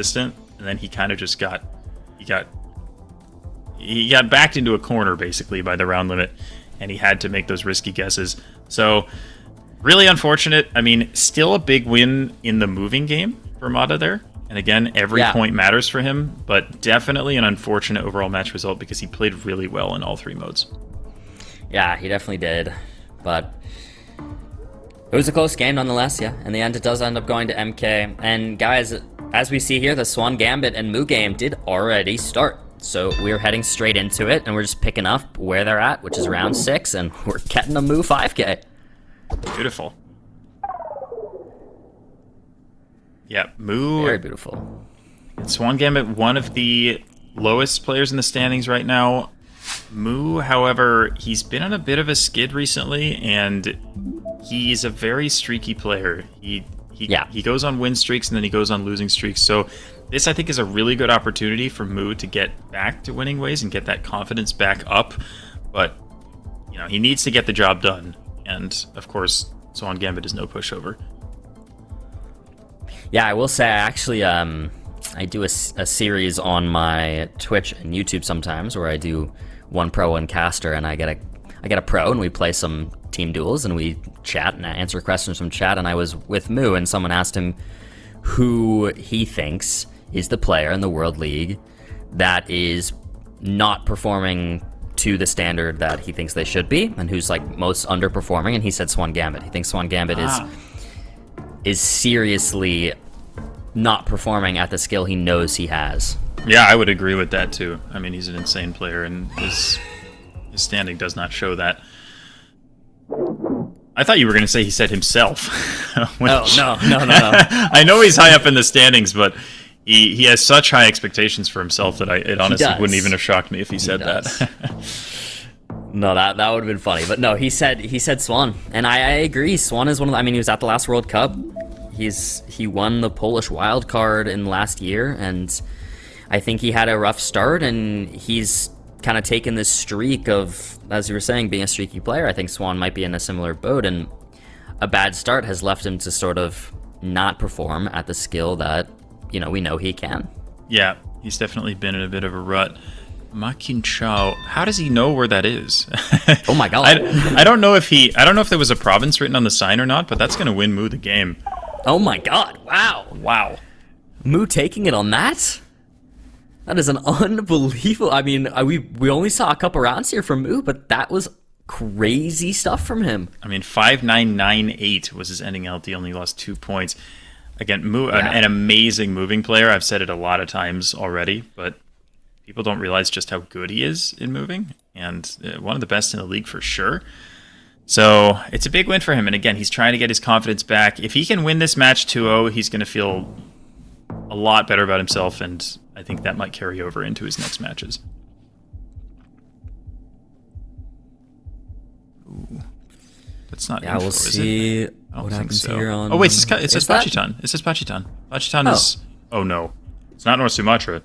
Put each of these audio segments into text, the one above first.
consistent, and then he kind of just got backed into a corner basically by the round limit, and he had to make those risky guesses. So really unfortunate. I mean, still a big win in the moving game for Mata there. And again, every point matters for him, but definitely an unfortunate overall match result because he played really well in all 3 modes. Yeah, he definitely did. But it was a close game nonetheless, yeah. In the end, it does end up going to MK. And guys, as we see here, the Swangambit and Moo game did already start. So we're heading straight into it, and we're just picking up where they're at, which is round 6, and we're getting a Moo 5K. Beautiful. Yeah, Moo. Very beautiful. Swangambit, one of the lowest players in the standings right now. Moo, however, he's been on a bit of a skid recently, and he's a very streaky player. He goes on win streaks, and then he goes on losing streaks. So this, I think, is a really good opportunity for Moo to get back to winning ways and get that confidence back up. But, you know, he needs to get the job done. And, of course, Swangambit is no pushover. Yeah, I will say, I do a series on my Twitch and YouTube sometimes where I do one pro, one caster, and I get a pro, and we play some team duels, and we chat and answer questions from chat. And I was with Moo, and someone asked him who he thinks is the player in the World League that is not performing to the standard that he thinks they should be, and who's like most underperforming, and he said Swangambit. He thinks Swangambit is seriously not performing at the skill he knows he has. Yeah, I would agree with that too. I mean, he's an insane player, and his standing does not show that. I thought you were going to say he said himself. No. I know he's high up in the standings, but he has such high expectations for himself that it honestly wouldn't even have shocked me if he said that. No, that would have been funny. But no, he said Swan, and I agree. Swan is one of the, I mean, he was at the last World Cup. He won the Polish wild card in last year, and I think he had a rough start, and he's kind of taken this streak of, as you were saying, being a streaky player. I think Swan might be in a similar boat, and a bad start has left him to sort of not perform at the skill that, you know, we know he can. Yeah, he's definitely been in a bit of a rut. Makin Chao, how does he know where that is? Oh my god. I don't know if there was a province written on the sign or not, but that's going to win Moo the game. Oh my god, wow. Wow. Moo taking it on that? That is an unbelievable, I mean, we only saw a couple rounds here from Moo, but that was crazy stuff from him. I mean, 5.998 was his ending LT, only lost 2 points. Again, Moo, an amazing moving player. I've said it a lot of times already, but people don't realize just how good he is in moving, and one of the best in the league for sure. So it's a big win for him, and again, he's trying to get his confidence back. If he can win this match 2-0, he's going to feel a lot better about himself, and I think that might carry over into his next matches. Ooh. That's not info, we'll see what happens here on... Oh, wait, it says Pachitan. It says Pachitan. Pachitan is... Oh, no. It's not North Sumatra.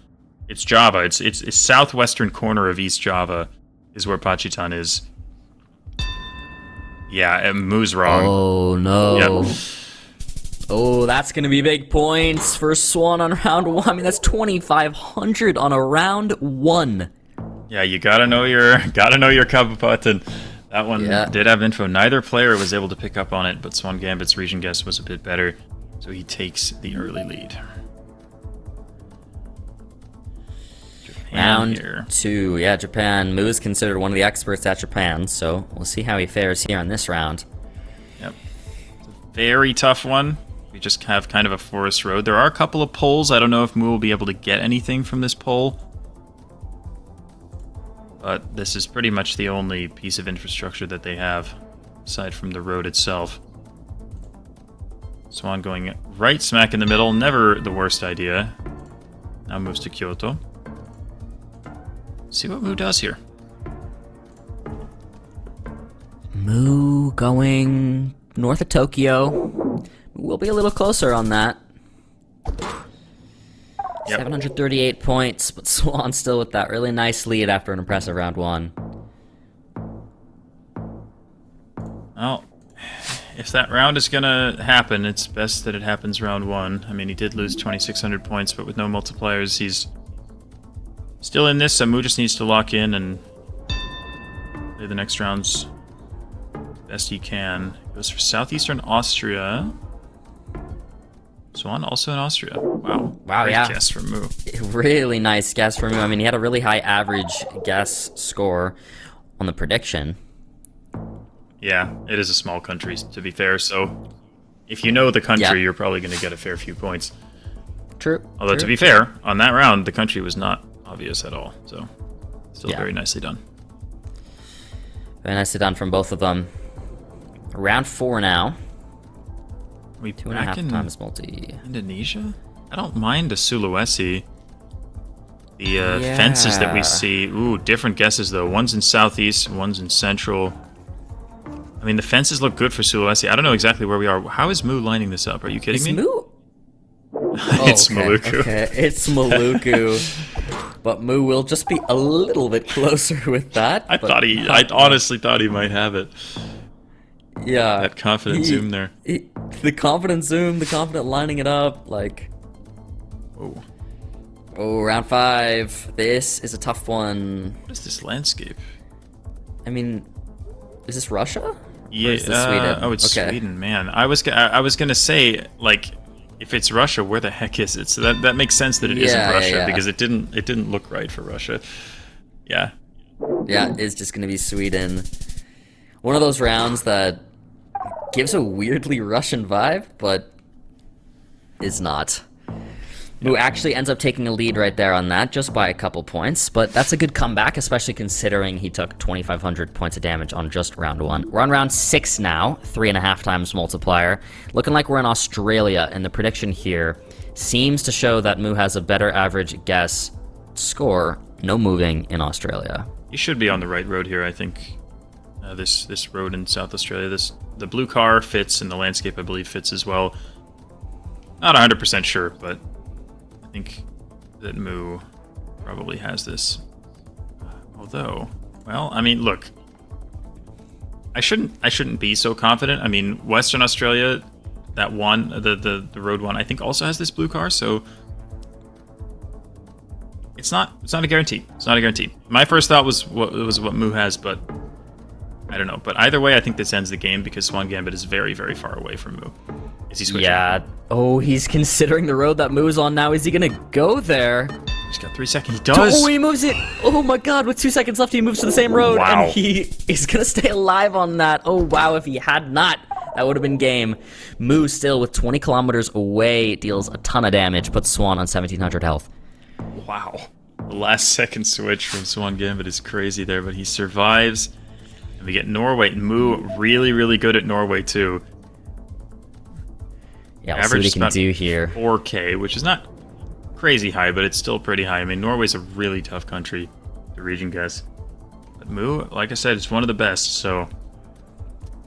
It's Java. It's southwestern corner of East Java is where Pachitan is. Yeah, Moo's wrong. Oh, no. Yep. Oh, that's going to be big points for Swan on round 1. I mean, that's 2,500 on a round 1. Yeah, you gotta know your Kabupaten. That one did have info. Neither player was able to pick up on it, but Swangambit's region guess was a bit better, so he takes the early lead. Round 2, yeah, Japan. Moo is considered one of the experts at Japan, so we'll see how he fares here on this round. Yep. It's a very tough one. We just have kind of a forest road. There are a couple of poles. I don't know if Moo will be able to get anything from this pole. But this is pretty much the only piece of infrastructure that they have, aside from the road itself. Swan going right smack in the middle, never the worst idea. Now moves to Kyoto. See what Moo does here. Moo going north of Tokyo. We'll be a little closer on that. Yep. 738 points, but Swan still with that really nice lead after an impressive round 1. Well, if that round is gonna happen, it's best that it happens round 1. I mean, he did lose 2,600 points, but with no multipliers, he's still in this, so Mu just needs to lock in and play the next rounds best he can. Goes for Southeastern Austria. Swan also in Austria. Wow. Wow, Great yeah. guess from Mu. Really nice guess from him. I mean, he had a really high average guess score on the prediction. Yeah, it is a small country, to be fair, so if you know the country, Yeah. you're probably going to get a fair few points. True. Although, true. to be fair, on that round, the country was not obvious at all, so still Yeah. very nicely done. Very nicely done from both of them. Round 4 now. We 2.5 back in times multi. Indonesia? I don't mind a Sulawesi. The Yeah. fences that we see, ooh, different guesses though. One's in southeast, one's in central. I mean, the fences look good for Sulawesi. I don't know exactly where we are. How is Mu lining this up? Are you kidding Is me? Mu? It's okay, Maluku. Okay, it's Maluku. But Mu will just be a little bit closer with that. I but I honestly thought he might have it. Yeah. That confident zoom there. The confident zoom, the confident lining it up, like... Whoa. Oh, round 5. This is a tough one. What is this landscape? I mean, is this Russia? Yeah, Or is this Sweden? oh, it's Okay. Sweden, man. I was gonna say, like, if it's Russia, where the heck is it? So that makes sense that it Yeah, not Russia yeah. because it didn't look right for Russia. Yeah. Yeah, it's just gonna be Sweden. One of those rounds that gives a weirdly Russian vibe, but is not. Who actually ends up taking a lead right there on that, just by a couple points. But that's a good comeback, especially considering he took 2,500 points of damage on just round 1. We're on round 6 now, 3.5 times multiplier. Looking like we're in Australia, and the prediction here seems to show that Mu has a better average guess score, no moving in Australia. You should be on the right road here, I think. This road in South Australia, the blue car fits, and the landscape, I believe, fits as well. Not 100% sure, but I think that Mu probably has this. Although, well, I mean, look, I shouldn't be so confident. I mean, Western Australia, that one, the road one, I think also has this blue car, so it's not a guarantee. It's not a guarantee. My first thought was what Mu has, but I don't know. But either way, I think this ends the game because Swangambit is very, very far away from Mu. Is he switching? Yeah. Oh, he's considering the road that Mu's on now. Is he gonna go there? He's got 3 seconds. He does. Oh, he moves it. Oh my god, with 2 seconds left, he moves to the same road. Wow. And he is gonna stay alive on that. Oh wow, if he had not, that would have been game. Mu still with 20 kilometers away, deals a ton of damage, puts Swan on 1,700 health. Wow. The last second switch from Swangambit is crazy there, but he survives. And we get Norway. Mu really, really good at Norway too. Yeah, we'll see what he is can about do here. 4K, which is not crazy high, but it's still pretty high. I mean, Norway's a really tough country to region guess. But Mu, like I said, it's one of the best, so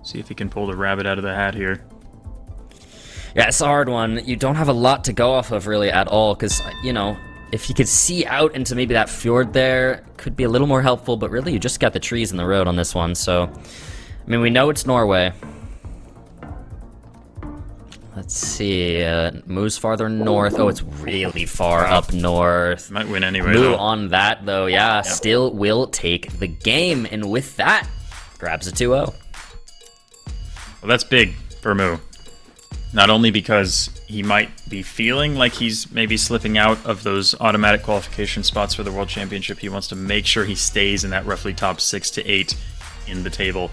see if he can pull the rabbit out of the hat here. Yeah, it's a hard one. You don't have a lot to go off of really at all, because, you know, if you could see out into maybe that fjord there, could be a little more helpful, but really you just got the trees in the road on this one, so... I mean, we know it's Norway. Let's see, Mu's farther north. Oh, it's really far up north. Might win anyway, Mu though. on that, though, yeah, still will take the game, and with that, grabs a 2-0. Well, that's big for Mu. Not only because he might be feeling like he's maybe slipping out of those automatic qualification spots for the World Championship, he wants to make sure he stays in that roughly top 6 to 8 in the table.